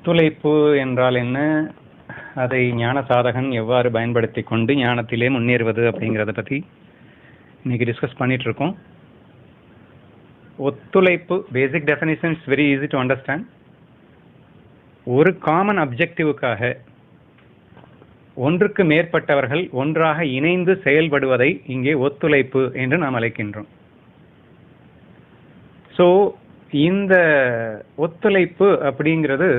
ஒத்துழைப்பு என்றால் என்ன, அதை ஞான சாதகன் எவ்வாறு பயன்படுத்தி கொண்டு ஞானத்திலே முன்னேறுவது அப்படிங்கிறத பற்றி இன்னைக்கு டிஸ்கஸ் பண்ணிட்டு இருக்கோம். ஒத்துழைப்பு basic definition is very easy to understand. ஒரு காமன் அப்ஜெக்டிவுக்காக ஒன்றுக்கு மேற்பட்டவர்கள் ஒன்றாக இணைந்து செயல்படுவதை இங்கே ஒத்துழைப்பு என்று நாம் அழைக்கின்றோம். ஸோ இந்த ஒத்துழைப்பு அப்படிங்கிறது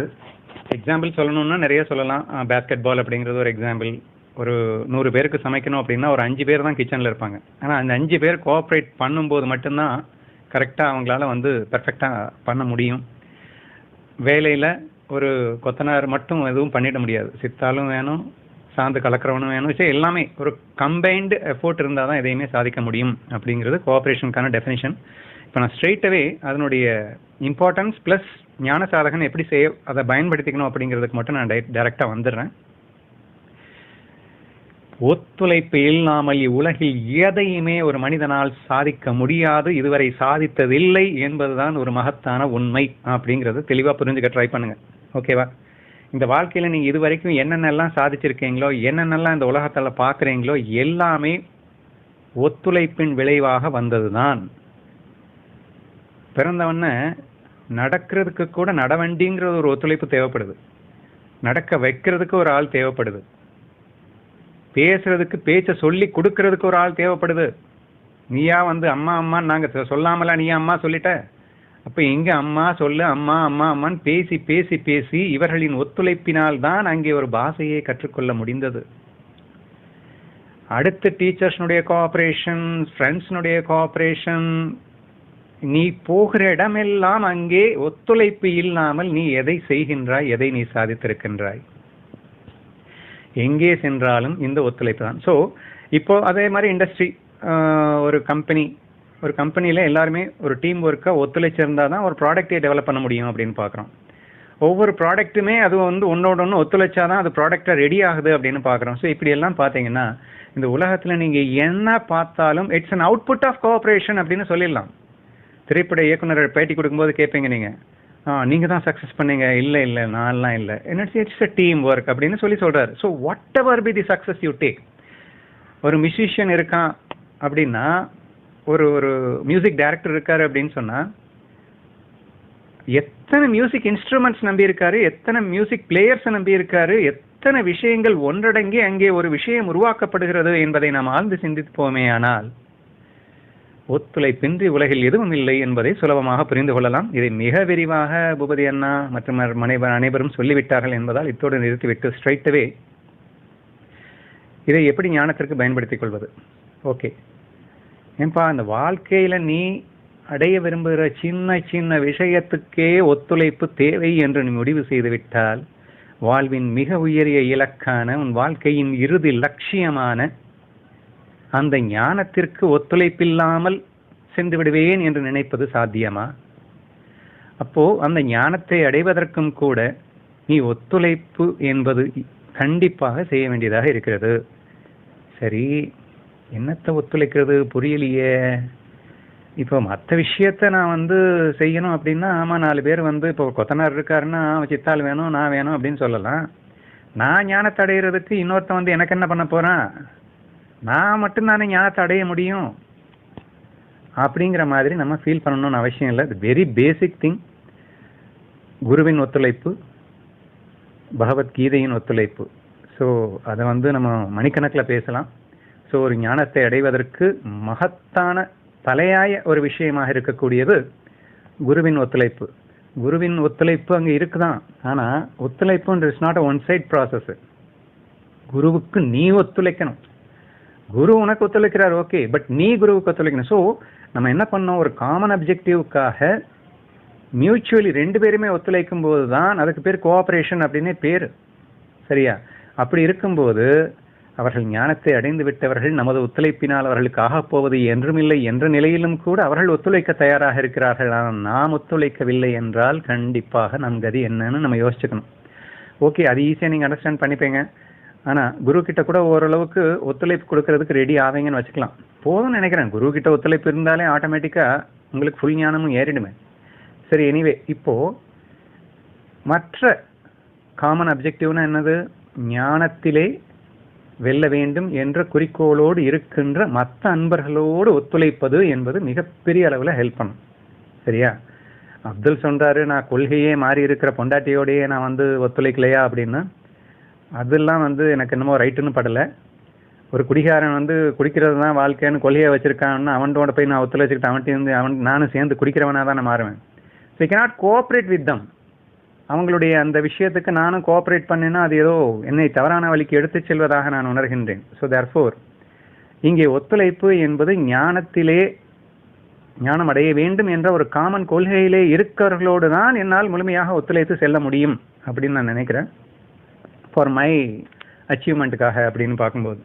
எக்ஸாம்பிள் சொல்லணும்னா நிறைய சொல்லலாம். பேஸ்கெட் பால் அப்படிங்கிறது ஒரு எக்ஸாம்பிள். ஒரு 100 பேருக்கு சமைக்கணும் அப்படின்னா ஒரு 5 பேர் தான் கிச்சனில் இருப்பாங்க. ஆனால் அந்த 5 பேர் கோஆப்ரேட் பண்ணும்போது மட்டும்தான் கரெக்டாக அவங்களால பெர்ஃபெக்டாக பண்ண முடியும். வேலையில் ஒரு கொத்தனார் மட்டும் எதுவும் பண்ணிட முடியாது. சித்தாலும் வேணும், சாந்து கலக்கிறவனும் வேணும். சரி, எல்லாமே ஒரு கம்பைன்டு எஃபோர்ட் இருந்தால் தான் எதையுமே சாதிக்க முடியும் அப்படிங்கிறது கோஆப்ரேஷனுக்கான டெஃபினிஷன். இப்போ நான் ஸ்ட்ரெயிட்டவே அதனுடைய இம்பார்ட்டன்ஸ் ப்ளஸ் ஞான சாதகன் எப்படி அதை பயன்படுத்திக்கணும் அப்படிங்கிறதுக்கு மட்டும் நான் டைரெக்டாக வந்துடுறேன். ஒத்துழைப்பு இல்லாமல் இவ்வுலகில் எதையுமே ஒரு மனிதனால் சாதிக்க முடியாது, இதுவரை சாதித்ததில்லை என்பதுதான் ஒரு மகத்தான உண்மை அப்படிங்கிறது தெளிவாக புரிஞ்சுக்க ட்ரை பண்ணுங்க. ஓகேவா? இந்த வாழ்க்கையில் நீங்கள் இது வரைக்கும் என்னென்னலாம் சாதிச்சிருக்கீங்களோ, என்னென்னலாம் இந்த உலகத்தில் பார்க்குறீங்களோ எல்லாமே ஒத்துழைப்பின் விளைவாக வந்தது தான். பிறந்தவன நடக்கிறதுக்கு கூட நடவண்டிங்கிறது ஒரு ஒத்துழைப்பு தேவைப்படுது. நடக்க வைக்கிறதுக்கு ஒரு ஆள் தேவைப்படுது. பேசுறதுக்கு பேச்சை சொல்லி கொடுக்கறதுக்கு ஒரு ஆள் தேவைப்படுது. நீயா அம்மா அம்மான்னு நாங்கள் சொல்லாமலா நீயா அம்மா சொல்லிட்ட? அப்போ எங்கே அம்மா சொல்லு, அம்மா அம்மா அம்மான்னு பேசி பேசி பேசி இவர்களின் ஒத்துழைப்பினால் தான் அங்கே ஒரு பாஷையை கற்றுக்கொள்ள முடிந்தது. அடுத்த டீச்சர்ஸ்னுடைய கோஆப்ரேஷன், ஃப்ரெண்ட்ஸ்னுடைய கோஆப்ரேஷன், நீ போகிற இடமெல்லாம் அங்கே ஒத்துழைப்பு இல்லாமல் நீ எதை செய்கின்றாய், எதை நீ சாதித்திருக்கின்றாய்? எங்கே சென்றாலும் இந்த ஒத்துழைப்பு தான். ஸோ இப்போ அதே மாதிரி இண்டஸ்ட்ரி, ஒரு கம்பெனியில் எல்லாருமே ஒரு டீம் ஒர்க்காக ஒத்துழைச்சிருந்தால் தான் ஒரு ப்ராடக்டை டெவலப் பண்ண முடியும் அப்படின்னு பார்க்குறோம். ஒவ்வொரு ப்ராடக்ட்டுமே அது ஒன்றோட ஒன்று ஒத்துழைச்சாதான் அது ப்ராடக்டாக ரெடி ஆகுது அப்படின்னு பார்க்குறோம். ஸோ இப்படியெல்லாம் பார்த்தீங்கன்னா இந்த உலகத்தில் நீங்கள் என்ன பார்த்தாலும் it's an output of cooperation அப்படின்னு சொல்லிடலாம். திரைப்பட இயக்குனர் பேட்டி கொடுக்கும்போது கேட்பீங்க நீங்கள் தான் சக்ஸஸ் பண்ணீங்க. இல்லை நான்லாம் இல்லை, இட்ஸ் அ டீம் ஒர்க் அப்படின்னு சொல்கிறாரு. So what ever be the success you take. ஒரு மியூசிஷியன் இருக்கான் அப்படின்னா, ஒரு மியூசிக் டைரக்டர் இருக்காரு அப்படின்னு சொன்னால் எத்தனை மியூசிக் இன்ஸ்ட்ருமெண்ட்ஸ் நம்பி இருக்காரு, எத்தனை மியூசிக் பிளேயர்ஸை நம்பி இருக்காரு, எத்தனை விஷயங்கள் ஒன்றடங்கி அங்கே ஒரு விஷயம் உருவாக்கப்படுகிறது என்பதை நாம் ஆழ்ந்து சிந்திப்போமே. ஆனால் ஒத்துழைப்பின்றி உலகில் எதுவும் இல்லை என்பதை சுலபமாக புரிந்து கொள்ளலாம். இதை மிக விரிவாக பூபதி அண்ணா மற்றும் அனைவரும் சொல்லிவிட்டார்கள் என்பதால் இத்தோடு நிறுத்திவிட்டு ஸ்ட்ரைட்டவே இதை எப்படி ஞானத்திற்கு பயன்படுத்திக் கொள்வது? ஓகே, ஏன்பா இந்த வாழ்க்கையில் நீ அடைய விரும்புகிற சின்ன சின்ன விஷயத்துக்கே ஒத்துழைப்பு தேவை என்று நீ முடிவு செய்துவிட்டால் வாழ்வின் மிக உயரிய இலக்கான உன் வாழ்க்கையின் இறுதி லட்சியமான அந்த ஞானத்திற்கு ஒத்துழைப்பில்லாமல் சென்று விடுவேன் என்று நினைப்பது சாத்தியமா? அப்போ அந்த ஞானத்தை அடைவதற்கும் கூட நீ ஒத்துழைப்பு என்பது கண்டிப்பாக செய்ய வேண்டியதாக இருக்கிறது. சரி, என்னத்தை ஒத்துழைக்கிறது புரியலையே. இப்போ மற்ற விஷயத்த நான் செய்யணும் அப்படின்னா, ஆமாம் 4 பேர் இப்போ கொத்தனார் இருக்காருன்னா சித்தாள் வேணும், நான் வேணும் அப்படின்னு சொல்லலாம். நான் ஞானத்தை அடைகிறதுக்கு இன்னொருத்தன் எனக்கு என்ன பண்ண போகிறான்? நான் மட்டும்தானே ஞானத்தை அடைய முடியும் அப்படிங்கிற மாதிரி நம்ம ஃபீல் பண்ணணும்னு அவசியம் இல்லை. இது வெரி பேசிக் திங். குருவின் ஒத்துழைப்பு, பகவத்கீதையின் ஒத்துழைப்பு. ஸோ அதை நம்ம மணிக்கணக்கில் பேசலாம். ஸோ ஒரு ஞானத்தை அடைவதற்கு மகத்தான தலையாய ஒரு விஷயமாக இருக்கக்கூடியது குருவின் ஒத்துழைப்பு. குருவின் ஒத்துழைப்பு அங்கே இருக்குதான். ஆனால் ஒத்துழைப்பு is not a one side process. குருவுக்கு நீ ஒத்துழைக்கணும். குரு உனக்கு ஒத்துழைக்கிறார், ஓகே, பட் நீ குருவுக்கு ஒத்துழைக்கணும். ஸோ நம்ம என்ன பண்ணோம், ஒரு காமன் அப்ஜெக்டிவ்காக மியூச்சுவலி 2 பேருமே ஒத்துழைக்கும் போது தான் அதுக்கு பேர் கோஆப்ரேஷன் அப்படின்னே பேர். சரியா? அப்படி இருக்கும்போது அவர்கள் ஞானத்தை அடைந்து விட்டவர்கள் நமது ஒத்துழைப்பினால் அவர்களுக்கு ஆகப்போவது என்றுமில்லை என்ற நிலையிலும் கூட அவர்கள் ஒத்துழைக்க தயாராக இருக்கிறார்கள். ஆனால் நாம் ஒத்துழைக்கவில்லை என்றால் கண்டிப்பாக நம் கதி என்னன்னு நம்ம யோசிச்சுக்கணும். ஓகே, அது ஈஸியாக நீங்கள் அண்டர்ஸ்டாண்ட் பண்ணிப்பீங்க. ஆனால் குரு கிட்ட கூட ஓரளவுக்கு ஒத்துழைப்பு கொடுக்கறதுக்கு ரெடி ஆவீங்கன்னு வச்சுக்கலாம். போதும்னு நினைக்கிறேன். குரு கிட்ட ஒத்துழைப்பு இருந்தாலே ஆட்டோமேட்டிக்காக உங்களுக்கு ஃபுல் ஞானமும் ஏறிடுமே. சரி, எனிவே இப்போ மற்ற காமன் அப்ஜெக்டிவ்னா என்னது? ஞானத்திலே வெல்ல வேண்டும் என்ற குறிக்கோளோடு இருக்கின்ற மற்ற அன்பர்களோடு ஒத்துழைப்பது என்பது மிகப்பெரிய அளவில் ஹெல்ப் பண்ணும். சரியா? அப்துல் சொல்றாரு, நான் கொள்கையே மாறி இருக்கிற பொண்டாட்டியோடையே நான் ஒத்துழைக்கலையா அப்படின்னு. அதெல்லாம் எனக்கு என்னமோ ரைட்டுன்னு படலை. ஒரு குடிகாரன் குடிக்கிறது தான் வாழ்க்கைன்னு கொள்கையை வச்சிருக்கான்னு அவனோட போய் நான் ஒத்துழைச்சிக்கிட்டு நானும் சேர்ந்து குடிக்கிறவனா தான் நான் மாறுவேன். So you cannot cooperate with them. அவங்களுடைய அந்த விஷயத்துக்கு நானும் கோஆப்ரேட் பண்ணினா அது ஏதோ என்னை தவறான வழிக்கு எடுத்துச் செல்வதாக நான் உணர்கின்றேன். ஸோ தேர்ஃபோர் இங்கே ஒத்துழைப்பு என்பது ஞானம் அடைய வேண்டும் என்ற ஒரு காமன் கொள்கையிலே இருக்கிறவர்களோடு தான் என்னால் முழுமையாக ஒத்துழைத்து செல்ல முடியும் அப்படின்னு நான் நினைக்கிறேன். ஃபார் மை அச்சீவ்மெண்ட்டுக்காக அப்படின்னு பார்க்கும்போது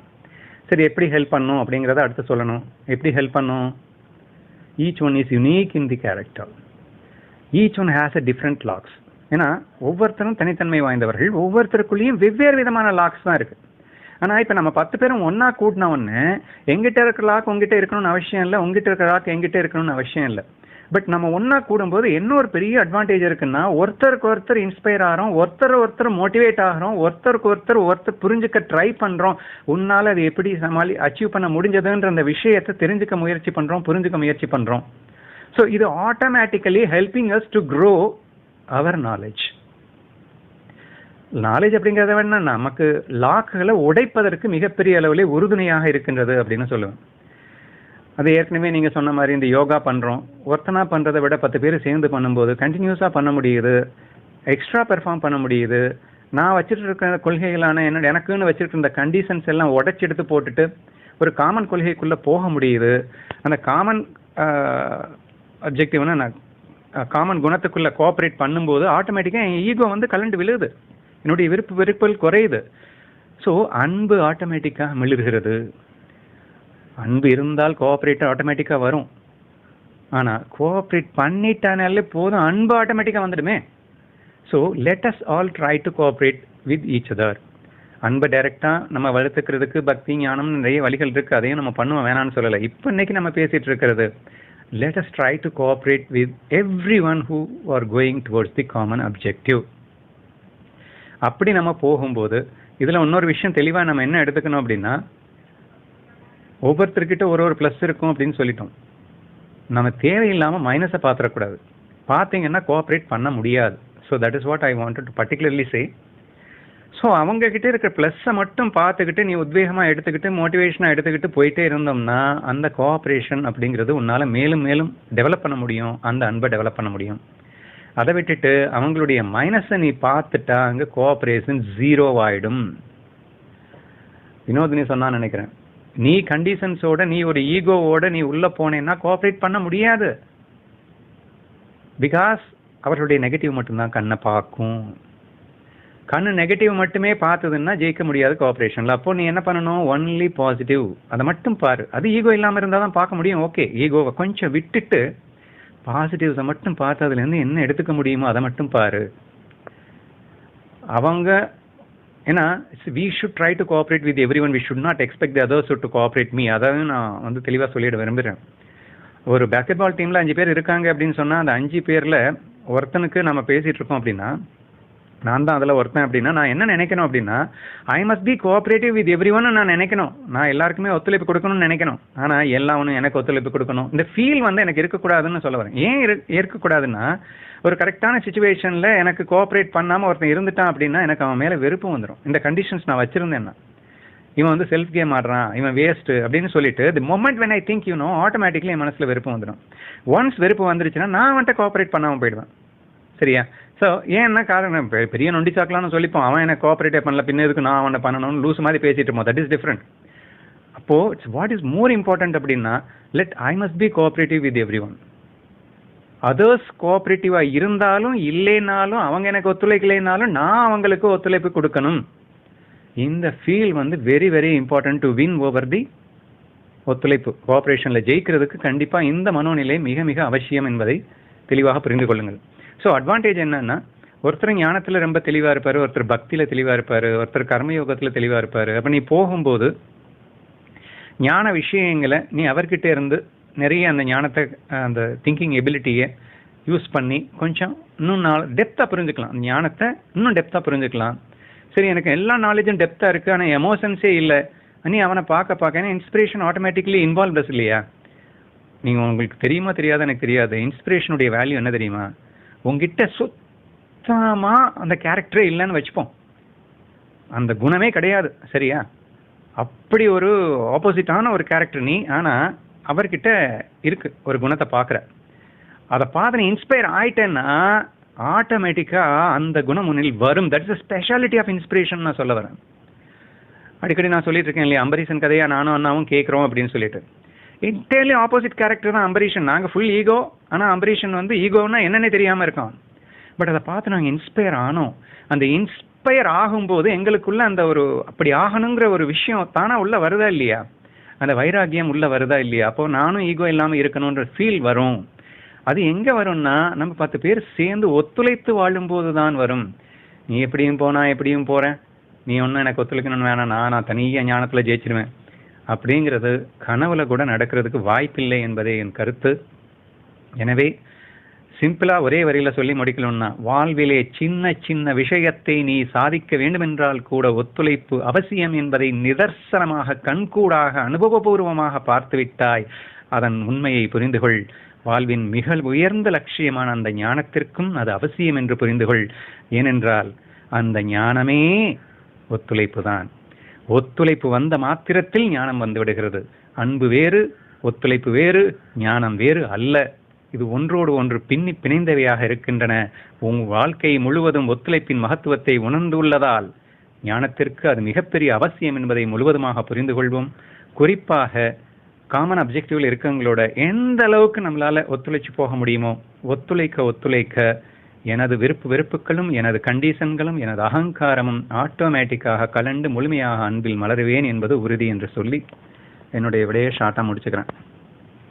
சரி, எப்படி ஹெல்ப் பண்ணும் அப்படிங்கிறத அடுத்து சொல்லணும். எப்படி ஹெல்ப் பண்ணும்? Each one is unique in the character. Each one has a different looks. ஏன்னா ஒவ்வொருத்தரும் தனித்தன்மை வாய்ந்தவர்கள். ஒவ்வொருத்தருக்குள்ளேயும் வெவ்வேறு விதமான லாக்ஸ் தான் இருக்கு. ஆனால் இப்போ நம்ம 10 பேரும் ஒன்றா கூட்டின உடனே எங்கிட்ட இருக்கிற லாக் உங்ககிட்ட இருக்கணும்னு அவசியம் இல்லை, உங்ககிட்ட இருக்கிற லாக் எங்கிட்ட இருக்கணும்னு அவசியம் இல்லை. பட் நம்ம ஒன்றா கூடும்போது என்ன ஒரு பெரிய அட்வான்டேஜ் இருக்குன்னா, ஒருத்தருக்கு ஒருத்தர் இன்ஸ்பயர் ஆகிறோம், ஒருத்தர் மோட்டிவேட் ஆகிறோம், ஒருத்தருக்கு ஒருத்தர் புரிஞ்சுக்க ட்ரை பண்ணுறோம். உன்னால் அது எப்படி அச்சீவ் பண்ண முடிஞ்சதுன்ற அந்த விஷயத்தை தெரிஞ்சுக்க முயற்சி பண்ணுறோம், புரிஞ்சுக்க முயற்சி பண்ணுறோம். ஸோ இது automatically helping us to grow our knowledge. Knowledge அப்படிங்கிறத வேணா நமக்கு லாக்குகளை உடைப்பதற்கு மிகப்பெரிய அளவில் உறுதுணையாக இருக்கின்றது அப்படின்னு சொல்லுவேன். அது ஏற்கனவே நீங்கள் சொன்ன மாதிரி இந்த யோகா பண்ணுறோம், ஒருத்தனா பண்ணுறதை விட 10 பேர் சேர்ந்து பண்ணும்போது கண்டினியூஸாக பண்ண முடியுது, எக்ஸ்ட்ரா பெர்ஃபார்ம் பண்ண முடியுது. நான் வச்சுட்டு இருக்கிற கொள்கைகளான எனக்குன்னு வச்சுருக்க இந்த கண்டிஷன்ஸ் எல்லாம் உடைச்சி எடுத்து போட்டுட்டு ஒரு காமன் கொள்கைக்குள்ளே போக முடியுது. அந்த காமன் அப்ஜெக்டிவ்னா நான் காமன் குணத்துக்குள்ளே கோஆப்ரேட் பண்ணும்போது ஆட்டோமேட்டிக்காக என் ஈகோ கலண்டு விழுது, என்னுடைய வெறுப்புகள் குறையுது. ஸோ அன்பு ஆட்டோமேட்டிக்காக மிளர்கிறது. அன்பு இருந்தால் கோஆப்ரேட் ஆட்டோமேட்டிக்காக வரும். ஆனால் கோஆப்ரேட் பண்ணிட்டானாலே போதும், அன்பு ஆட்டோமேட்டிக்காக வந்துடுமே. So let us all try to cooperate with each other. அன்பை டைரெக்டாக நம்ம வளர்த்துக்கிறதுக்கு பக்தி ஞானம் நிறைய வழிகள் இருக்குது, அதையும் நம்ம பண்ணுவோம், வேணான்னு சொல்லலை. இப்போ இன்னைக்கு நம்ம பேசிகிட்டு இருக்கிறது let us try to cooperate with everyone who are going towards the common objective. அப்படி நம்ம போகும்போது இதில் இன்னொரு விஷயம் தெளிவாக நம்ம என்ன எடுத்துக்கணும் அப்படின்னா, ஒவ்வொருத்தர்கிட்ட ஒரு ப்ளஸ் இருக்கும் அப்படின்னு சொல்லிட்டோம். நம்ம தேவையில்லாமல் மைனஸை பார்த்துடக்கூடாது. பார்த்தீங்கன்னா கோஆப்ரேட் பண்ண முடியாது. So that is what I wanted to particularly say. So அவங்கக்கிட்ட இருக்கிற ப்ளஸ்ஸை மட்டும் பார்த்துக்கிட்டு நீ உத்வேகமாக எடுத்துக்கிட்டு மோட்டிவேஷனாக எடுத்துக்கிட்டு போயிட்டே இருந்தோம்னா அந்த கோஆப்ரேஷன் அப்படிங்கிறது உன்னால் மேலும் மேலும் டெவலப் பண்ண முடியும், அந்த அன்பை டெவலப் பண்ண முடியும். அதை விட்டுட்டு அவங்களுடைய மைனஸை நீ பார்த்துட்டா அங்கே கோஆப்ரேஷன் ஜீரோவாயிடும். வினோதினி சொன்னான்னு நினைக்கிறேன், நீ கண்டிஷன்ஸோட நீ ஒரு ஈகோவோட நீ உள்ளே போனேன்னா கோஆப்ரேட் பண்ண முடியாது. பிகாஸ் அவர்களுடைய நெகட்டிவ் மட்டும்தான் கண்ணை பார்க்கும். கண்ணு நெகட்டிவ் மட்டுமே பார்த்ததுன்னா ஜெயிக்க முடியாது கோஆப்ரேஷனில். அப்போ நீ என்ன பண்ணணும்? ஒன்லி பாசிட்டிவ், அதை மட்டும் பாரு. அது ஈகோ இல்லாமல் இருந்தால் தான் பார்க்க முடியும். ஓகே, ஈகோவை கொஞ்சம் விட்டுட்டு பாசிட்டிவ்ஸை மட்டும் பார்த்து அதுலேருந்து என்ன எடுத்துக்க முடியுமோ அதை மட்டும் பாரு. அவங்க ஏன்னா we should try to cooperate with every one, we should not expect the others to cooperate me. அதாவது நான் தெளிவாக சொல்லிட விரும்புகிறேன். ஒரு பேஸ்கெட் பால் டீமில் 5 பேர் இருக்காங்க அப்படின்னு சொன்னால் அந்த 5 பேரில் ஒருத்தனுக்கு நம்ம பேசிகிட்டு இருக்கோம் அப்படின்னா, நான் தான் அதில் ஒருத்தன் அப்படின்னா நான் என்ன நினைக்கணும் அப்படின்னா, I must be cooperative with every one நான் நினைக்கணும். நான் எல்லாருக்குமே ஒத்துழைப்பு கொடுக்கணும்னு நினைக்கணும். ஆனால் எல்லாவனும் எனக்கு ஒத்துழைப்பு கொடுக்கணும் இந்த ஃபீல் எனக்கு இருக்கக்கூடாதுன்னு சொல்ல வரேன். ஏன் இருக்கக்கூடாதுன்னா, ஒரு கரெக்டான சுச்சுவேஷனில் எனக்கு கோஆப்ரேட் பண்ணாமல் ஒருத்தன் இருந்துட்டான் அப்படின்னா எனக்கு அவன் மேலே வெறுப்பு வந்துடும். இந்த கண்டிஷன்ஸ் நான் வச்சுருந்தேன்னா, இவன் செல்ஃப் கேம் ஆடுறான், இவன் வேஸ்ட்டு அப்படின்னு சொல்லிட்டு the moment when I think automatically என் மனசில் வெறுப்பு வந்துடும். ஒன்ஸ் வெறுப்பு வந்துருச்சுன்னா நான் வந்துட்டு கோஆப்ரேட் பண்ணாமல் போயிடுவேன். சரியா? ஸோ ஏன்னா காரணம் பெரிய நொண்டி சாக்கலாம்னு சொல்லிப்போம், அவன் எனக்கு கோஆப்ரேட்டே பண்ணல, பின்ன எதுக்கு நான் அவனை பண்ணணும்னு லூஸ் மாதிரி பேசிட்டு இருப்போம். That is different. அப்போது it's what is more important அப்படின்னா, I must be cooperative with every one. Others கோஆப்ரேட்டிவாக இருந்தாலும் இல்லைனாலும், அவங்க எனக்கு ஒத்துழைக்கலைனாலும் நான் அவங்களுக்கு ஒத்துழைப்பு கொடுக்கணும். இந்த feel very very important to win over the ஒத்துழைப்பு. கோஆப்ரேஷனில் ஜெயிக்கிறதுக்கு கண்டிப்பாக இந்த மனோநிலை மிக மிக அவசியம் என்பதை தெளிவாக புரிந்து கொள்ளுங்கள். ஸோ அட்வான்டேஜ் என்னன்னா, ஒருத்தர் ஞானத்தில் ரொம்ப தெளிவாக இருப்பார், ஒருத்தர் பக்தியில் தெளிவாக இருப்பார், ஒருத்தர் கர்மயோகத்தில் தெளிவாக இருப்பார். அப்போ நீ போகும்போது ஞான விஷயங்களை நீ அவர்கிட்ட இருந்து நிறைய அந்த ஞானத்தை அந்த திங்கிங் எபிலிட்டியை யூஸ் பண்ணி கொஞ்சம் இன்னும் டெப்த்தாக புரிஞ்சுக்கலாம். ஞானத்தை இன்னும் டெப்த்தாக புரிஞ்சுக்கலாம். சரி, எனக்கு எல்லா நாலேஜும் டெப்த்தாக இருக்குது, ஆனால் எமோஷன்ஸே இல்லை, நீ அவனை பார்க்க ஏன்னா இன்ஸ்பிரேஷன் ஆட்டோமேட்டிக்கலி இன்வால்வ்ஸ் இல்லையா? நீங்கள் உங்களுக்கு தெரியுமா தெரியாத எனக்கு தெரியாது, இன்ஸ்பிரேஷனுடைய வேல்யூ என்ன தெரியுமா? உங்ககிட்ட சுத்தமாக அந்த கேரக்டரே இல்லைன்னு வச்சுப்போம், அந்த குணமே கிடையாது, சரியா? அப்படி ஒரு ஆப்போசிட்டான ஒரு கேரக்டர் நீ, ஆனால் அவர்கிட்ட இருக்கு ஒரு குணத்தை பார்க்குற, அதை பார்த்து நீ இன்ஸ்பயர் ஆயிட்டேன்னா ஆட்டோமேட்டிக்காக அந்த குணம் முன்னில் வரும். That's a speciality of inspiration நான் சொல்ல வரேன். அடிக்கடி நான் சொல்லிட்டு இருக்கேன் இல்லையா, அம்பரீஷன் கதையா நானும் அண்ணாவும் கேட்குறோம் அப்படின்னு சொல்லிட்டு. இன்டர்லி ஆப்போசிட் கேரக்டர் தான் அம்பரீஷன். நாங்கள் ஃபுல் ஈகோ, ஆனால் அம்பரீஷன் வந்து ஈகோன்னா என்னென்ன தெரியாமல் இருக்கான். பட் அதை பார்த்து நாங்கள் இன்ஸ்பயர் ஆனோம். அந்த இன்ஸ்பயர் ஆகும்போது எங்களுக்குள்ள அந்த ஒரு அப்படி ஆகணுங்கிற ஒரு விஷயம் தானாக உள்ள வருதா இல்லையா? அந்த வைராகியம் உள்ள வருதா இல்லையா? அப்போ நானும் ஈகோ இல்லாமல் இருக்கணுன்ற ஃபீல் வரும். அது எங்கே வரும்னா நம்ம 10 பேர் சேர்ந்து ஒத்துழைத்து வாழும்போது தான் வரும். நீ எப்படியும் போனா எப்படியும் போகிறேன், நீ ஒன்றும் எனக்கு ஒத்துழைக்கணும்னு வேணாம், நான் தனியாக ஞானத்தில் ஜெயிச்சிருவேன் அப்படிங்கிறது கனவுல கூட நடக்கிறதுக்கு வாய்ப்பில்லை என்பதே என் கருத்து. எனவே சிம்பிளாக ஒரே வரியில் சொல்லி முடிக்கணும்னா, வாழ்விலே சின்ன சின்ன விஷயத்தை நீ சாதிக்க வேண்டுமென்றால் கூட ஒத்துழைப்பு அவசியம் என்பதை நிதர்சனமாக கண்கூடாக அனுபவபூர்வமாக பார்த்துவிட்டாய். அதன் உண்மையை புரிந்துகொள். வாழ்வின் மிக உயர்ந்த லட்சியமான அந்த ஞானத்திற்கும் அது அவசியம் என்று புரிந்துகொள். ஏனென்றால் அந்த ஞானமே ஒத்துழைப்பு தான். ஒத்துழைப்பு வந்த மாத்திரத்தில் ஞானம் வந்து விடுகிறது. அன்பு வேறு, ஒத்துழைப்பு வேறு, ஞானம் வேறு அல்ல. இது ஒன்றோடு ஒன்று பின்னி பிணைந்தவையாக இருக்கின்றன. உன் வாழ்க்கை முழுவதும் ஒத்துழைப்பின் மகத்துவத்தை உணர்ந்துள்ளதால் ஞானத்திற்கு அது மிகப்பெரிய அவசியம் என்பதை முழுவதுமாக புரிந்து கொள்வோம். குறிப்பாக காமன் அப்ஜெக்டிவ்ல இருக்கவங்களோட எந்த அளவுக்கு நம்மளால ஒத்துழைச்சு போக முடியுமோ ஒத்துழைக்க எனது வெறுப்புகளும் எனது கண்டிஷன்களும் எனது அகங்காரமும் ஆட்டோமேட்டிக்காக கலந்து முழுமையாக அன்பில் மலருவேன் என்பது உறுதி என்று சொல்லி என்னுடைய விடையை ஷார்ட்டாக முடிச்சுக்கிறேன்.